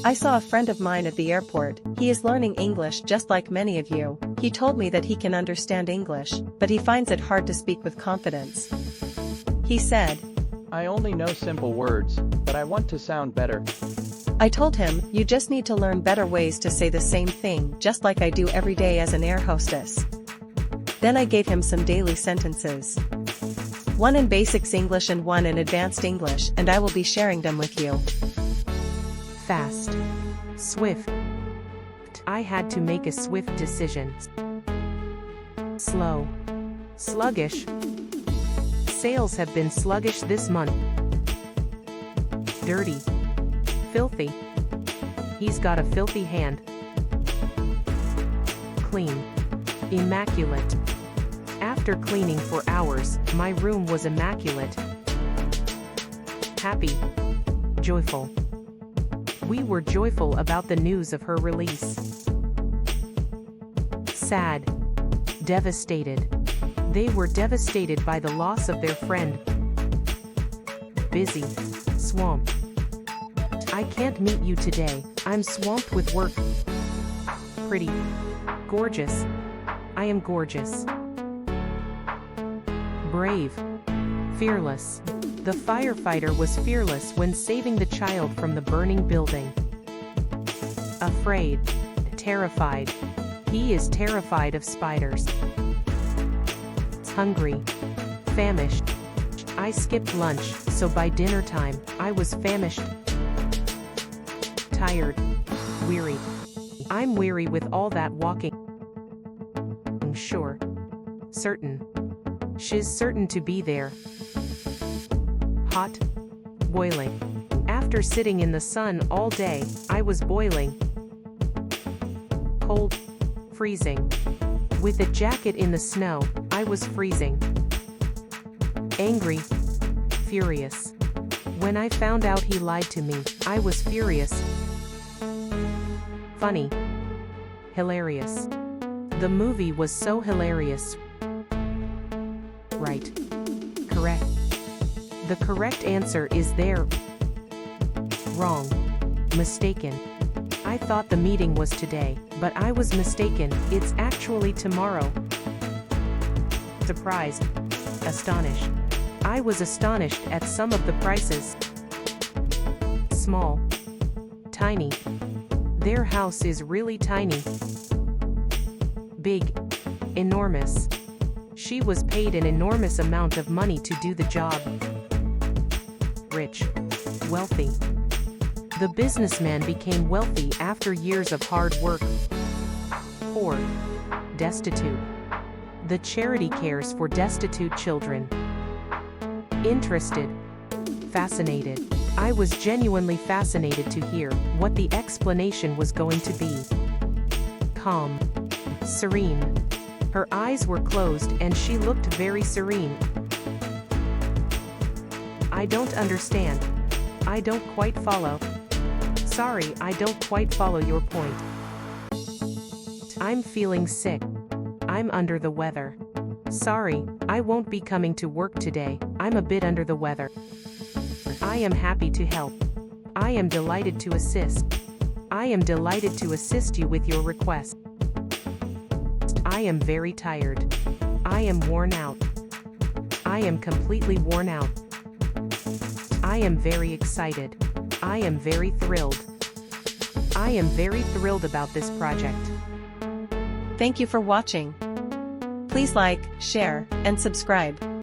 I saw a friend of mine at the airport. He is learning English just like many of you. He told me that he can understand English, but he finds it hard to speak with confidence. He said, I only know simple words, but I want to sound better. I told him, you just need to learn better ways to say the same thing, just like I do every day as an air hostess. Then I gave him some daily sentences. One in basics English and one in advanced English, and I will be sharing them with you. Fast. Swift. I had to make a swift decision. Slow. Sluggish. Sales have been sluggish this month. Dirty. Filthy. He's got a filthy hand. Clean. Immaculate. After cleaning for hours, my room was immaculate. Happy. Joyful. We were joyful about the news of her release. Sad. Devastated. They were devastated by the loss of their friend. Busy. Swamped. I can't meet you today, I'm swamped with work. Pretty. Gorgeous. I am gorgeous. Brave. Fearless. The firefighter was fearless when saving the child from the burning building. Afraid. Terrified. He is terrified of spiders. Hungry. Famished. I skipped lunch, so by dinner time, I was famished. Tired. Weary. I'm weary with all that walking. Sure. Certain. She's certain to be there. Hot. Boiling. After sitting in the sun all day, I was boiling. Cold. Freezing. With a jacket in the snow, I was freezing. Angry. Furious. When I found out he lied to me, I was furious. Funny. Hilarious. The movie was so hilarious. Right. Correct. The correct answer is there. Wrong. Mistaken. I thought the meeting was today, but I was mistaken, it's actually tomorrow. Surprised. Astonished. I was astonished at some of the prices. Small. Tiny. Their house is really tiny. Big. Enormous. She was paid an enormous amount of money to do the job. Rich. Wealthy. The businessman became wealthy after years of hard work. Poor. Destitute. The charity cares for destitute children. Interested. Fascinated. I was genuinely fascinated to hear what the explanation was going to be. Calm. Serene. Her eyes were closed and she looked very serene. I don't understand. I don't quite follow. Sorry, I don't quite follow your point. I'm feeling sick. I'm under the weather. Sorry, I won't be coming to work today, I'm a bit under the weather. I am happy to help. I am delighted to assist. I am delighted to assist you with your request. I am very tired. I am worn out. I am completely worn out. I am very excited. I am very thrilled. I am very thrilled about this project. Thank you for watching. Please like, share, and subscribe.